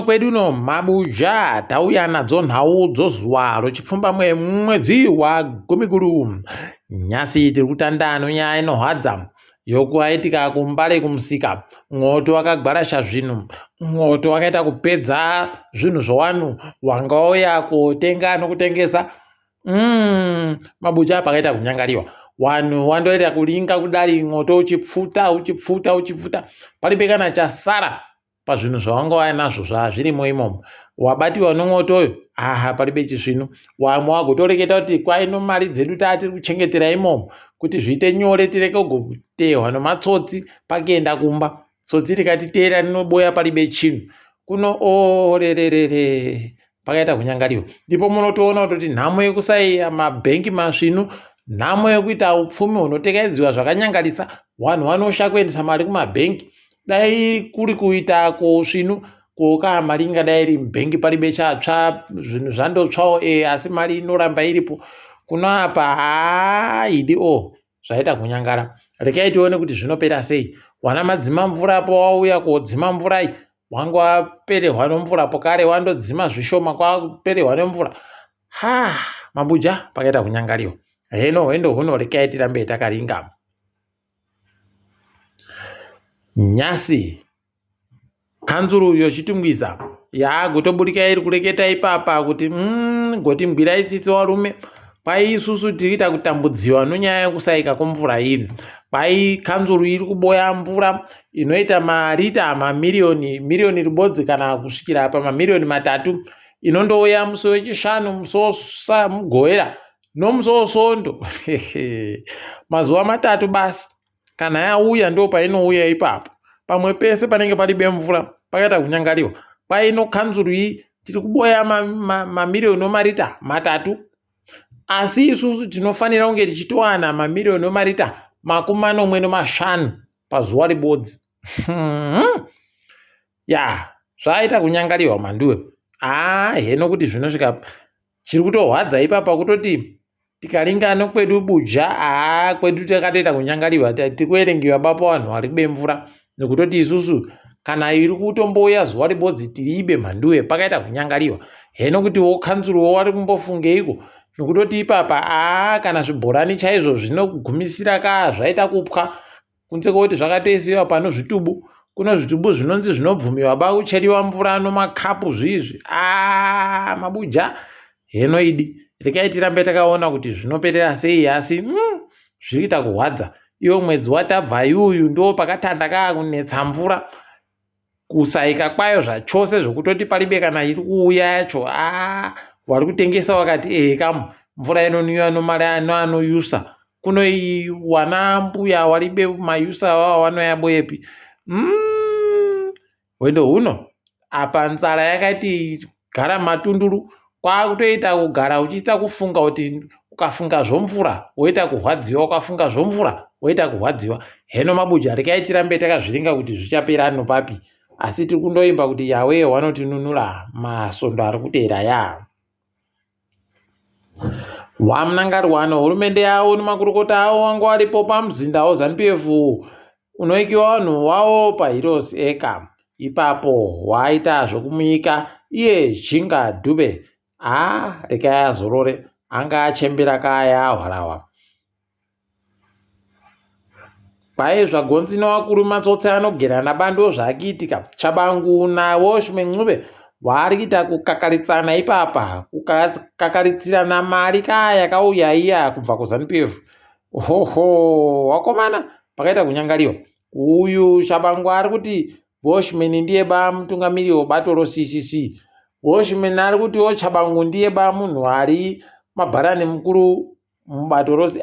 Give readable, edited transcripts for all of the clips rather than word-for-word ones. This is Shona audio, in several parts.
kweduno mabuja tauya nadzo nhau dzozuwa rochipfumba mwedzi waGumiguru. Nyasi tiri kutandano nyaya inohwadza yokuaitika kuMbare Musika. Mwoto wakagwarasha zvinhu, mwoto wakaita kupedza zvinhu zvowanhu wangauya kutenga nokutengesa. Mabuja pakaita kunyangariwa, wanhu wandoita kulinga kudari, mwoto uchipfuta palibe kana chasara pazvinhu zvawanga wainazvo zvazvirimo imomo. Wabatiwa nomwoto uyu, palibe chizvino. Wamwe wagotoreketa kuti kwaino mari dzedu tiri kuchengetera imomo kuti zviite nyore tireke kugotewa nematsotsi pakuenda kumba. Tsotsi rikatiteera rinoboya palibe chinhu. Kuno rererere pakaita kunyangariwa. Ndipo munotoona kuti nhamo yekusaiya mabhengi masvinu, nhamo yekuita upfumi hunotekedzwa zvakanyangarisa, vanhu vanosha kuendesa mari kumabhengi. Dai kuri kuita kusvinu koka mari ingadai iri mubhengi palibe chatsva, zvinhu zvandotsvawo, asi mari inoramba iripo. Kuno apa idi zvaita kunyangara. Rekai tione kuti zvinopera sei. Wana madzima mvura pawauya kodzima mvura iyi, wanga waperehwa nomvura pokare, wandodzima zvishoma kwaperehwa nemvura. Mabuja pakaita kunyangariwa. Heno hwendo huno rekai tirambe takaringa. Nyasi kanzuru yochitumwiza yagotoburika iri kureketa ipapa kuti ngoti mbwirai tsitsi warume, kwai isusu tiriita kutambudziwa nonyaya yekusaika kwemvura iyi. Kwai kanzuru iri kuboya mvura inoita marita miliyoni ribodzi kana kusvikira pamamiliyoni 3 inondouya musi wechishanu, musi mugoera nomusi wosondo. Mazuva 3 basi kana yauya ndo painouya ipapo. Pamwe pese panenge palibe mvura pakaita kunyangariwa. Paino kanzuru iyi tiri kuboya mamiliyoni marita 3, asi isusu tinofanira kunge tichitowana mamiliyoni marita 45 pazuva ribodzi. Zvaita kunyangariwa Mhanduwe. Heno kuti zvinosvika chiri kutohwadza ipapa kutoti tikaringa nokwedu buja, kwedu takatoita kunyangariwa, tikuerengiwa bapa vanhu vari kube mvura, nekutoti isusu kana iri kutomboya zuva ribodzi tiriibe Mhanduwe, pakaita kunyangariwa. Heno kuti kanzuruwo wari kumbofungeiko nokutoti ipapa kana zvibhorani chaizvo zvinogumisira zvaita kupwa kunze kwokuti zvakatoisiwa pano zvitubu. Kuno zvitubu zvinonzi zvinobvumiwa kucheriwa mvura nomakapu zviizvi. Mabuja heno idi rekai tirambe takaona kuti zvinoperera sei, asi zvirikuita kuhwadza. Iwo mwedzi watabva yuyu ndo pakatanda kunetsa mvura, kusaika kwayo zvachose zvokutoti palibe kana iri kuuya yacho. Vari kutengesa wakati mvura inonwiwa nomari anoyusa. Kuno wana mbuya waribe mayusa wavo wanoyaboyepi. Hwendo huno apa nzara yakati gara matunduru, kwakutoita kugara uchiita kufunga kuti ukafunga zvomvura woita kuhwadziwa, ukafunga zvomvura woita kuhwadziwa. Heno mabuja rekai tirambe takazviringa kuti zvichapera nopapi, asi tiri kundoimba kuti yawe wanotinunura masondo ari kuteera wamunangari wano hurumende yavo nemakurukota avo wanga waripo pamuzinda waZANU-PF unoikiwa vanhu wavo paHeroes Eka. Ipapo waita zvokumuika iye Tshinga Dube. Rekai azorore, anga achembera kaya hwarawa. Kwai zvagonzi nevakuru matsotsi anogera nabando zvakiitika. Chabangu naWashman vari kuita kukakaritsana ipapa, kukakaritserana mari kaya kauya iya kubva kuZANU-PF. Wakomana pakaita kunyangariwa. Uyu Chabangu ari kuti Washman ndiye mutungamiri webato roCCC. Washman ari kuti Chabangu ndiye munhu ari mabharani mukuru mubato rose.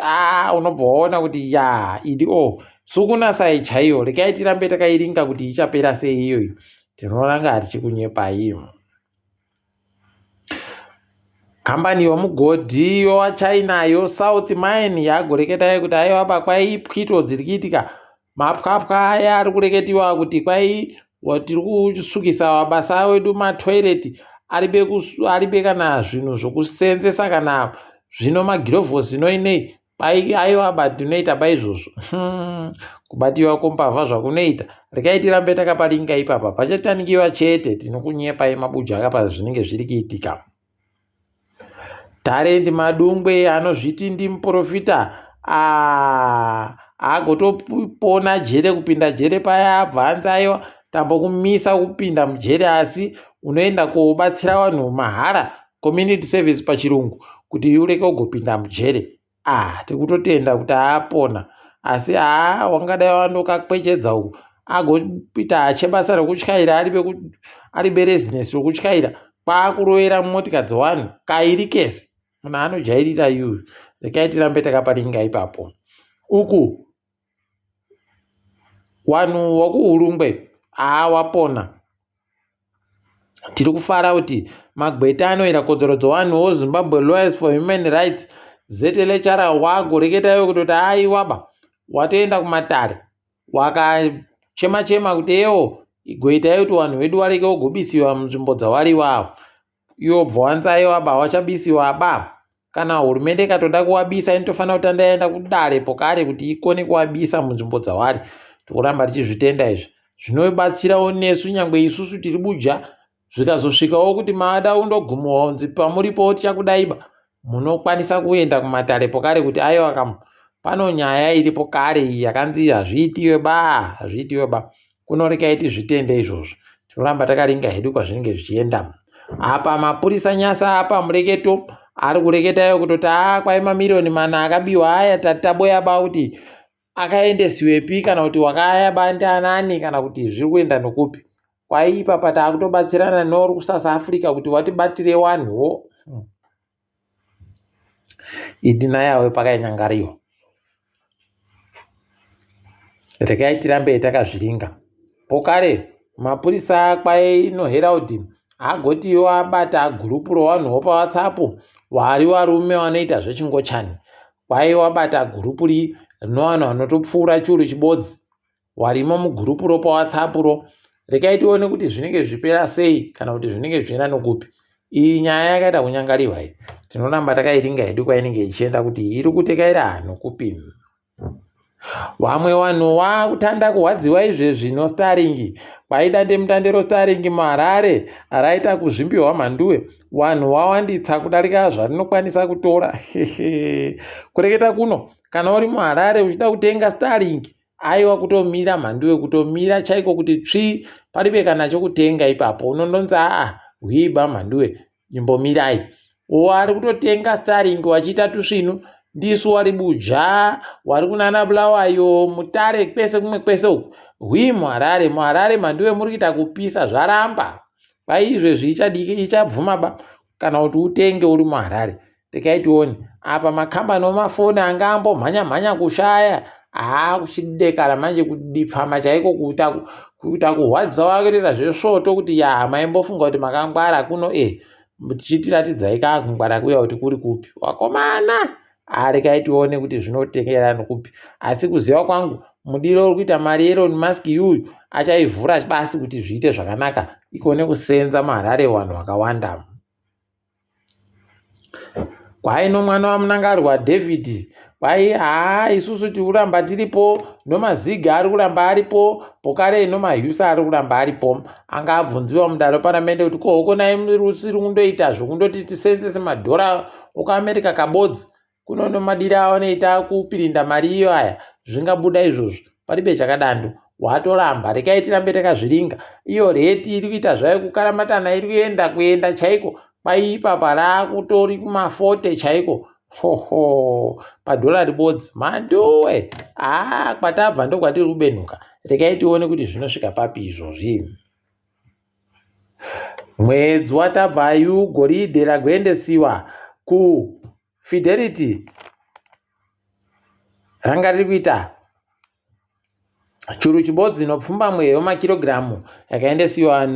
Unobva waona kuti idi sukunasai chaiyo. Rekai tirambe takairinga kuti ichapera sei iyoyo. Tinoranga hatichikunyepai. Kambani yomugodhi yowaChina yoSouth Mine yagoreketa kuti aiwa kwai pwito dziri kuitika. Mapwapwa aya ari kureketiwa kuti kwai tiri kusukisa mabasa wedu matoireti aribe kana zvinhu zvokusenzesa kana zvino magirovhosi noinei aiwa batinoita paizvozvo kubatiwa kombavha zvakunoita. Regai tirambe takapalinga ipapa, pachatanikiwa chete tinokunyepai mabuja akapa zvinenge zviri kuitika. Tarendi Madungwe anozviti ndimuprofita agotopona jere, kupinda jere paya abva anzaiwa tambokumisa kupinda mujere, asi unoenda kobatsira vanhu mahara, community service pachirungu, kuti ureke kugopinda mujere. Tikutotenda kuti aapona, asi wangadai wandokakwechedza uku agopita achebasa rekutyaira, aribe rezinesi rekutyaira, kwakurovera motika dzevanhu kairi kese. Munhu anojairira yuyu. Rekai tirambe takapalinga ipapo. Uku wanhu wakuhurungwe wapona. Tiri kufara kuti magweta anoira kodzero dzevanhu Zimbabwe Lawyers for Human Rights zetelechara wagoreketayo kutoti aiwaba watoenda kumatare wakachema kuti igoitai kuti vanhu vedu vareke kugobisiwa munzvimbo dzavari wavo. Iwo bva wanzaiwaba wachabisiwa ba. Kana hurumende ikatoda kuwabisa inotofanira kuti ndaenda kudare pokare kuti ikone kuwabisa munzvimbo dzavari. Tikuramba tichizvitenda izvi. Zvinobatsirawo nesu nyangwe isusu tiri buja, zvikazosvikawo kuti maada undogumawo nzi pamuripo tichakudaiba, munokwanisa kuenda kumatare pokare kuti aiwa pano nyaya iripo kare yakanzi hazviitiwe ba. Kunorekai tizvitende izvozvo. Tinoramba takalinga hedu kwazvinenge zvichienda. Apa mapurisa nyasa apa mureketo ari kureketayo kutoti kwai mamiliyoni 4 akabiwa. Aya tataboya ba kuti akaendesiwepi, kana kuti wakaya bandi anani, kana kuti zviri kuenda nokupi. Kwai ipapa takutobatsirana nori kuSouth Africa kuti watibatire wanhuwo. Idina yawe pakainyangariwa. Regai tirambe takazviringa. Pokare mapurisa kwai no Herald agotiwo abata gurupu rovanhuwo paWhatsApp vari varume vanoita zvechingochani. Kwai wabata gurupu rinovanhu vanotopfuura churu chibodzi warimo mugurupu ro paWhatsApp ro. Regai tione kuti zvinenge zvipera sei, kana kuti zvinenge zvichienda nokupi. Iyi nyaya yakaita kunyangariwa iyi. Tinoramba takairinga hedu kwainenge ichienda kuti iri kutekaira nokupi. Vamwe vanhu vakutanda kuhwadziwa izvezvi noStarring. Kwaidande mutandiro Starring muHarare raita kuzvimbiwa Mhanduwe. Vanhu wawanditsa kudarika zvarinokwanisa kutora. Kureketa kuno, kana uri muHarare uchida kutenga Starring, aiwa kutomira Mhanduwe, kutomira chaiko kuti tsvi paribe kana chokutenga ipapo. Unondonzi hwiba Mhanduwe, imbomirai. Wari kutotenga Starring wachiita tusvinu ndisu wari buja, wari kunana Bulawayo, Mutare, kwese kumwe kwese uku. Muharare Mhanduwe muri kuita kupisa zvaramba. Kwai izvezvi ichabvuma ba kana kuti utenge uri muHarare. Rekai tione. Apa makambani omafoni anga ambomhanya kushaya, kuchidekara manje kudipfama chaiko kuita kuhwadzisa wakuita zvesvoto kuti maimbofunga kuti makangwara kuno tichitiratidzai kungwara kuya kuti kuri kupi. Wakomana. Rekai tione kuti zvinotengera nokupi. Asi kuziva kwangu mudiro uri kuita mari Elon Musk yuyu achaivhura basi kuti zviite zvakanaka, ikone kusenza muHarare vanhu vakawanda. Kwai nomwana wamunangarwa David, kwai isusu tikuramba tiripo, nomaziga ari kuramba aripo, pokare nomahusa ari kuramba aripo. Anga abvunziwa mudare paramende kuti kohokonai rusiri kundoita zvokundoti tisenzese madhora okuAmerica kabodzi. Kuno nomadira anoita kupirinda mari iyo aya, zvingabuda izvozvo. Paribe chakadando. Watoramba. Rekai tirambe takazviringa. Iyo reti iri kuita zvayo kukaramatana, iri kuenda chaiko. Kwai ipapa rakutori kuma40 chaiko. Padhora ribodzi. Mhanduwe. Kwatabva ndokwatiri kubenuka. Rekai tione kuti zvinosvika papi izvozvi. Mwedzi watabva goridhe ragoendesiwa ku Fidelity ranga riri kuita churu chibodzi nopfumbamwe yemakirogiramu yakaendesiwa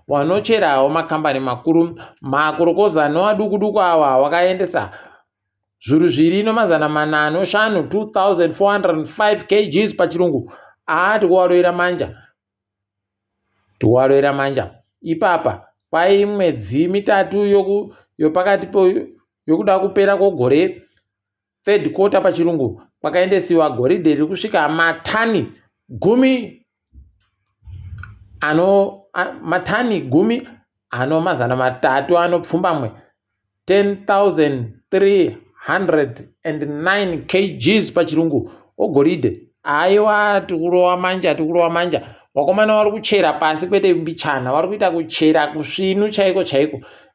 wanocherawo makambani makuru. Makorokoza noadukuduku awa wakaendesa zviuru 2,405 2,405 kgs pachirungu. Tikuwaroera manja. Ipapa kwai mwedzi mitatu yopakati yokuda kupera kwegore third quarter pachirungu kwakaendesiwa goridhe riri kusvika matani 10 300 anopfumbamwe 10,309 kgs pachirungu ogoridhe. Aiwa, tikurowa manja. Wakomana vari kuchera pasi kwete mbichana, vari kuita kuchera kusvinu chaiko.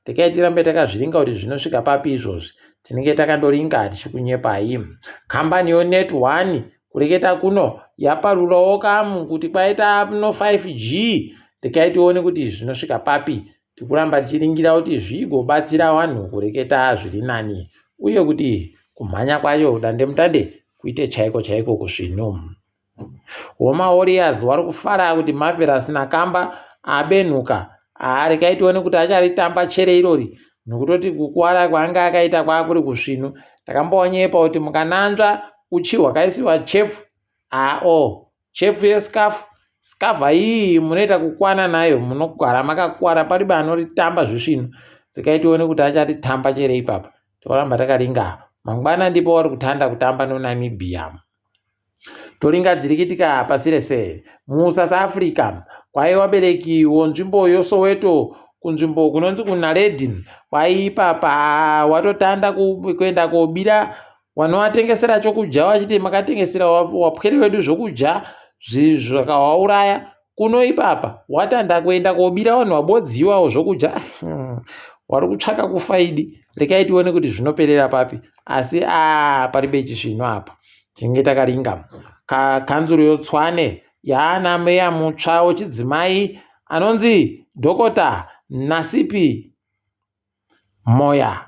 Tikatirambe takazviringa kuti zvinosvika papi izvozvi. Tinenge takandoringa tichikunyepai. Kambani yoNet 1 kureketa kuno yaparurawo kamu kuti kwaita no 5G. Tikaitione kuti zvinosvika papi. Tikuramba tichiringira kuti zvigobatsira vanhu kureketa zviri nani, uye kuti kumhanya kwayo dandemutande kuite chaiko kusvino. Homa Warriors vari kufara kuti Marvelous naKamba abenhuka. Rekaitione kuti acharitamba chere irori, nokutoti kukwara kwaanga akaita kwakuri kusvino. Takamboonyepa kuti mukananzva uchi hwakaisiwa chefu, chefu yesikafu, sikafu iyi munoita kukwana nayo, munogara makakwara paribe anoritamba zvisvino. Tikaitione kuti acharitamba chere ipapa. Toramba takaringa. Mangwana ndipo vari kutanda kutamba noNamibia. Toringa dzirikitika pasi rese. MuSouth Africa kwaivaberekiwo nzvimbo yoSoweto kunzvimbo kunonzi kuNaledi. Kwaipapa watotanda kuenda kobira wanovatengesera chokudya vachiti makatengesera wapwere wedu zvokudya zvakawauraya. Kuno ipapa watanda kuenda kobira vanhu vabodziwawo zvokudya. Wari kutsvaka kufaidi. Rekaitione kuti zvinoperera papi, asi paribe chizvino apa. Tinenge takaringa. Kanzuro yoTswane yaana meya mutsva wechidzimai anonzi Dhokota Nasipi Moya.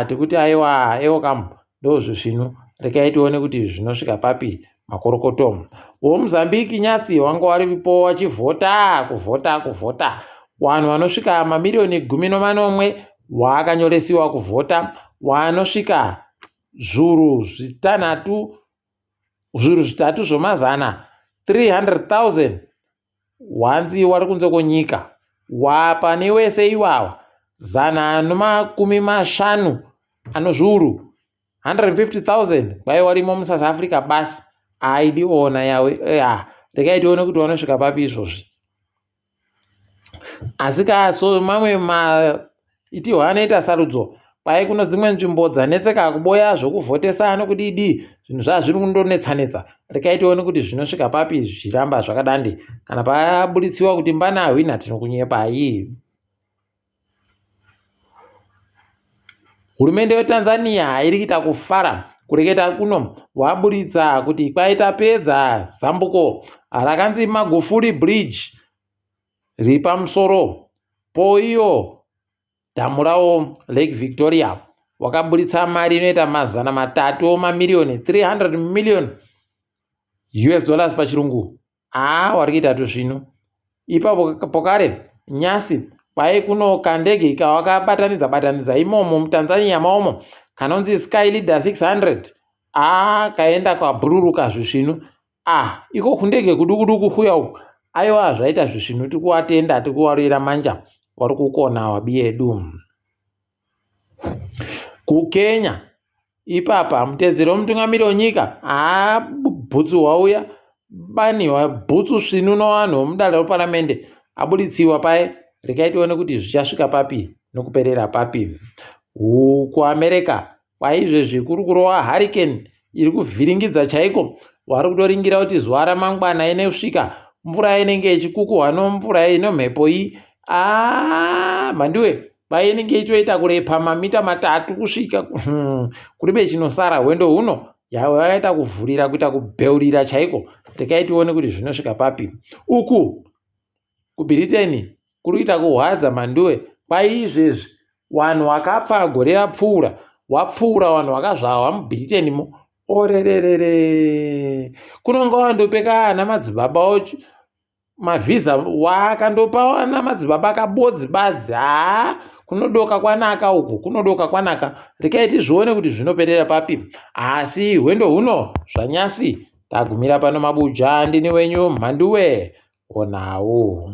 Tikuti aiwa ewokamu ndozvizvino. Rekaitione kuti zvinosvika papi makorokoto. WoMozambique nyasi wanga waripo wachivhota kuvhota. Vanhu vanosvika mamiliyoni 10 vakanyoresiwa kuvhota. Vanosvika zviuru zvitatu zvomazana 300,000 wanzi wari kunze kwenyika. Wapane wese iwawa 150 anozviuru 150,000 kwai warimo muSouth Africa basi. Aidiona yawe rekaitione kuti vanosvika papi izvozvi. Asi so mamwe maitiwa anoita sarudzo kwai kuno dzimwe nzvimbo dzanetseka kuboya zvokuvhotesa nokudidi, zvinhu zvazviri kundonetsanetsa. Rekaitione kuti zvinosvika papi zviramba zvakadande. Kana pabuditsiwa kuti mbana hwina tinokunyepai. Hurumende yeTanzania iri kuita kufara kureketa kuno waburitsa kuti kwaita pedza zambuko rakanzi Magufuli Bridge riri pamusoro poiyo dhamu rawo Lake Victoria. Wakaburitsa mari inoita $300 mamiliyoni 300 million US pachirungu. Wari kuita zvino. Ipapo pokare nyasi kwai kuno kandege kawakabatanidza imomo muTanzania maomo kanonzi Sky Leader 600 kaenda kwabhururuka zvizvino. Iko kundege kudukuduku kuya uku. Aiwa zvaita zvizvino. Tikuwatenda, tikuwarira manja. Wari kukona wabi edu. KuKenya ipapa mutedzero womutungamiri wenyika bhutsu hwauya bani hwabhutsu svinu nevanhu vomudare reparamende abuditsiwa paye. Rekaitione kuti zvichasvika papi nokuperera papi. KuAmerica kwaizvezvi kuri kurowa hurricane iri kuvhiringidza chaiko. Wari kutoringira kuti zuva ramangwana inosvika mvura inenge ichikukuhwa nomvura inomhepo iyi. Mhanduwe kwai inenge ichitoita kurepa mamita 3 kusvika kuribe chinosara. Hwendo huno yakaita kuvhurira kuita kubheurira chaiko. Rekaitione kuti zvinosvika papi. Uku kuBritain kuri kuita kuhwadza Mhanduwe. Kwai izvezvi vanhu vakapfa gore rapfuura. Wapfuura vanhu vakazvawa muBritainmo. Orererere kunonga wandopeka namadzibaba mavhiza wakandopa ana madzibaba akabodzibadzi. Kunodoka kwanaka uku, kunodoka kwanaka. Rekaiti zvione kuti zvinoperera papi. Asi hwendo huno zvanyasi tagumira pano mabuja. Ndini wenyu Mhanduwe Wenhau.